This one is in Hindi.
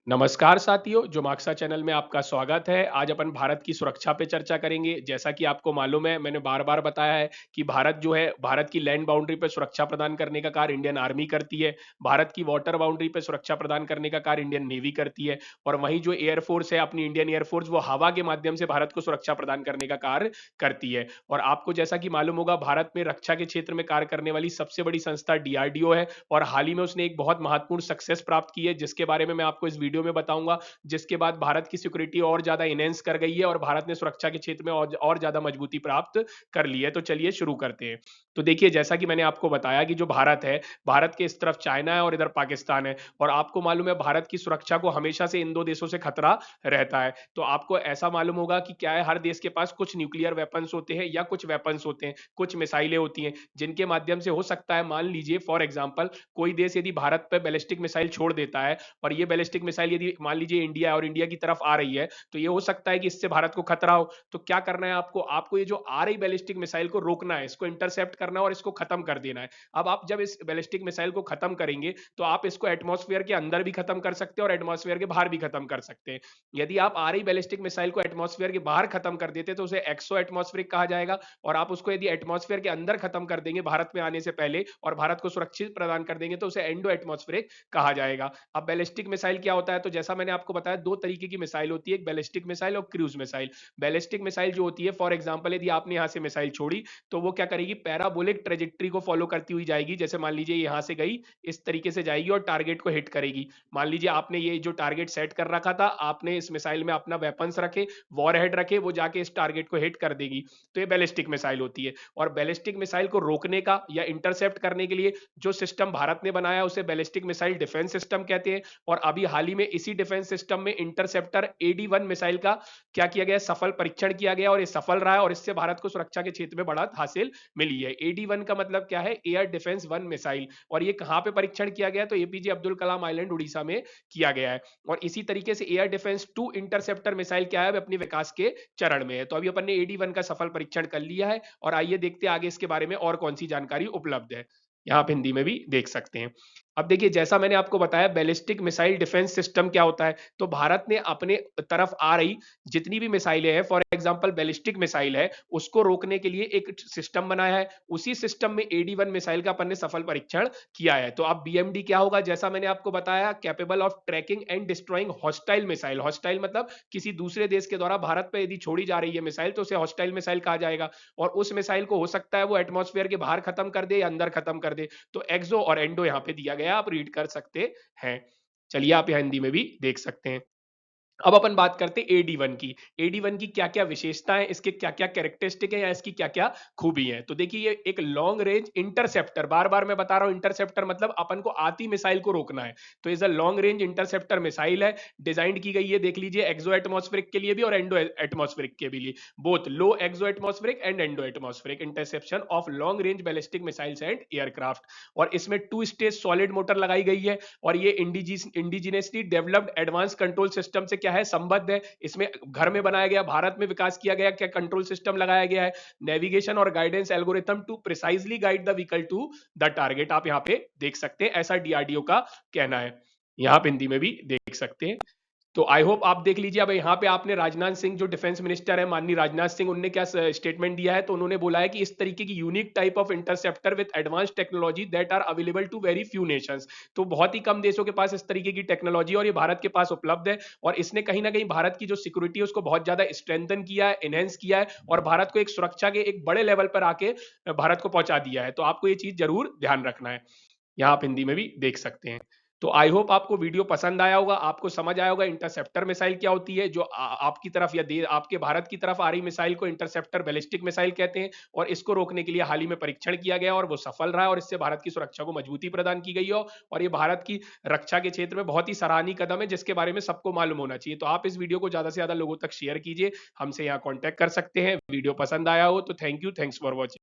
नमस्कार साथियों, जो माक्सा चैनल में आपका स्वागत है। आज अपन भारत की सुरक्षा पे चर्चा करेंगे। जैसा कि आपको मालूम है, मैंने बार-बार बताया है कि भारत जो है, भारत की लैंड बाउंड्री पे सुरक्षा प्रदान करने का कार्य इंडियन आर्मी करती है। भारत की वाटर बाउंड्री पे सुरक्षा प्रदान करने का कार्य इंडियन नेवी करती है। और वहीं जो एयर फोर्स है, अपनी इंडियन एयर फोर्स, वो हवा के माध्यम से भारत को सुरक्षा प्रदान करने का कार्य करती है। और आपको जैसा कि मालूम होगा, भारत में रक्षा के क्षेत्र में कार्य करने वाली सबसे बड़ी संस्था डीआरडीओ है। और हाल ही में उसने एक बहुत महत्वपूर्ण सक्सेस प्राप्त की है, जिसके बारे में मैं आपको इस वीडियो में बताऊंगा। जिसके बाद भारत की सिक्योरिटी और ज्यादा इनहेंस कर गई है और भारत ने सुरक्षा के क्षेत्र में और ज्यादा मजबूती प्राप्त कर ली है। तो चलिए शुरू करते हैं। तो देखिए, जैसा कि मैंने आपको बताया कि जो भारत है, भारत के इस तरफ चाइना है और इधर पाकिस्तान है। और आपको मालूम है, भारत की सुरक्षा को हमेशा से इन दो देशों से खतरा रहता है। तो आपको ऐसा मालूम होगा कि क्या है, हर देश के पास कुछ न्यूक्लियर वेपन्स होते हैं या कुछ वेपन्स होते हैं, कुछ मिसाइलें होती हैं, जिनके माध्यम से हो सकता है, मान लीजिए फॉर एग्जाम्पल, कोई देश यदि भारत पर बैलिस्टिक मिसाइल छोड़ देता है, और ये बैलिस्टिक मिसाइल यदि मान लीजिए इंडिया और इंडिया की तरफ आ रही है, तो ये हो सकता है कि इससे भारत को खतरा हो। तो क्या करना है आपको? आपको ये जो आ रही बैलिस्टिक मिसाइल को रोकना है, इसको इंटरसेप्ट करना है और इसको खत्म कर देना है। अब आप जब इस बैलिस्टिक मिसाइल को खत्म करेंगे, तो आप इसको एटमॉस्फेयर के अंदर भी खत्म कर सकते हैं और एटमॉस्फेयर के बाहर भी खत्म कर सकते हैं। यदि आप आ रही बैलिस्टिक मिसाइल को एटमॉस्फेयर के बाहर खत्म कर देते, तो उसे एक्सो एटमॉस्फेरिक कहा जाएगा। और आप उसको यदि एटमॉस्फेयर के अंदर खत्म कर देंगे भारत में आने से पहले, और भारत को सुरक्षित प्रदान कर देंगे, तो उसे एंडो एटमॉस्फेरिक कहा जाएगा। अब बैलिस्टिक मिसाइल क्या होता है? तो जैसा मैंने आपको बताया, दो तरीके की मिसाइल होती है, एक बैलिस्टिक मिसाइल और क्रूज मिसाइल। बैलिस्टिक मिसाइल जो होती है, फॉर एग्जांपल, यदि आपने यहां से मिसाइल छोड़ी, तो वो क्या करेगी? पैराबोलिक ट्रेजेक्ट्री को फॉलो करती हुई जाएगी। जैसे मान लीजिए यहां से गई, इस तरीके से जाएगी और टारगेट को हिट करेगी। मान लीजिए आपने ये जो टारगेट सेट कर रखा था, आपने इस मिसाइल में अपना वेपन्स रखे, वॉरहेड रखे, वो जाके इस टारगेट को हिट कर देगी। तो ये बैलिस्टिक मिसाइल होती है। और बैलिस्टिक मिसाइल को रोकने का या इंटरसेप्ट करने के लिए जो सिस्टम भारत ने बनाया, उसे बैलिस्टिक मिसाइल डिफेंस सिस्टम कहते हैं। और अभी हाल ही में इसी डिफेंस सिस्टम में इंटरसेप्टर AD-1 मिसाइल का क्या किया गया? सफल परीक्षण किया गया और ये सफल रहा है, और इससे भारत को सुरक्षा के क्षेत्र में बढ़त हासिल मिली है। AD-1 का मतलब क्या है? Air defence 1 missile. और ये कहां पे परीक्षण किया गया? तो APJ अब्दुल कलाम आइलैंड, उड़ीसा में किया गया है। और इसी तरीके से एयर डिफेंस 2 इंटरसेप्टर मिसाइल क्या है? अपनी विकास के चरण में है। तो अभी अपन ने AD-1 का सफल परीक्षण कर लिया है। और आइए देखते हैं आगे इसके बारे में और कौन सी जानकारी उपलब्ध है। यहाँ आप हिंदी में भी देख सकते हैं। अब देखिए, जैसा मैंने आपको बताया, बैलिस्टिक मिसाइल डिफेंस सिस्टम क्या होता है? तो भारत ने अपने तरफ आ रही जितनी भी मिसाइलें हैं, फॉर एग्जांपल बैलिस्टिक मिसाइल है, उसको रोकने के लिए एक सिस्टम बनाया है। उसी सिस्टम में AD-1 मिसाइल का अपन ने सफल परीक्षण किया है। तो अब BMD क्या होगा? जैसा मैंने आपको बताया, capable of tracking and destroying hostile missile. Hostile मतलब किसी दूसरे देश के द्वारा भारत पर यदि छोड़ी जा रही है मिसाइल, तो उसे हॉस्टाइल मिसाइल कहा जाएगा। और उस मिसाइल को हो सकता है वो एटमॉस्फेयर के बाहर खत्म कर दे या अंदर खत्म कर दे। तो एक्सो और एंडो यहाँ पे दिया गया, आप रीड कर सकते हैं। चलिए, आप यहाँ हिंदी में भी देख सकते हैं। अब अपन बात करते हैं AD-1 की। AD-1 की क्या क्या विशेषताएं, इसके क्या क्या कैरेक्टरिस्टिक है, या इसकी क्या क्या खूबी है? तो देखिए, ये एक लॉन्ग रेंज इंटरसेप्टर, बार बार मैं बता रहा हूं, इंटरसेप्टर मतलब अपन को आती मिसाइल को रोकना है। तो is a long range interceptor missile है। डिजाइन की गई है, देख लीजिए, एक्सो एटमॉस्फेरिक के लिए भी और एंडो एटमॉस्फेरिक के भी लिए, both low exo atmospheric and endo atmospheric interception of long range ballistic missiles and aircraft. और इसमें 2 स्टेज सॉलिड मोटर लगाई गई है। और ये indigenously developed advance control system से क्या है? संबद्ध है। इसमें घर में बनाया गया, भारत में विकास किया गया क्या कंट्रोल सिस्टम लगाया गया है? नेविगेशन और guidance algorithm to precisely guide the vehicle to the target. आप यहां पे देख सकते हैं, ऐसा DRDO का कहना है। यहां आप हिंदी में भी देख सकते हैं। तो आई होप आप देख लीजिए। अब यहाँ पे आपने राजनाथ सिंह, जो डिफेंस मिनिस्टर है, माननीय राजनाथ सिंह, उनने क्या स्टेटमेंट दिया है? तो उन्होंने बोला है कि इस तरीके की unique type of interceptor with advance technology that are available to very few nations. तो बहुत ही कम देशों के पास इस तरीके की टेक्नोलॉजी, और ये भारत के पास उपलब्ध है। और इसने कहीं ना कहीं भारत की जो सिक्योरिटी है उसको बहुत ज्यादा स्ट्रेंथन किया है, एनहेंस किया है, और भारत को एक सुरक्षा के एक बड़े लेवल पर आके भारत को पहुंचा दिया है। तो आपको ये चीज जरूर ध्यान रखना है। यहाँ आप हिंदी में भी देख सकते हैं। तो आई होप आपको वीडियो पसंद आया होगा, आपको समझ आया होगा इंटरसेप्टर मिसाइल क्या होती है। जो आपकी तरफ या आपके भारत की तरफ आ रही मिसाइल को इंटरसेप्टर बैलिस्टिक मिसाइल कहते हैं। और इसको रोकने के लिए हाल ही में परीक्षण किया गया और वो सफल रहा है, और इससे भारत की सुरक्षा को मजबूती प्रदान की गई हो। और ये भारत की रक्षा के क्षेत्र में बहुत ही सराहनीय कदम है, जिसके बारे में सबको मालूम होना चाहिए। तो आप इस वीडियो को ज्यादा से ज्यादा लोगों तक शेयर कीजिए। हमसे यहाँ कॉन्टेक्ट कर सकते हैं। वीडियो पसंद आया हो तो thank you, thanks for watching.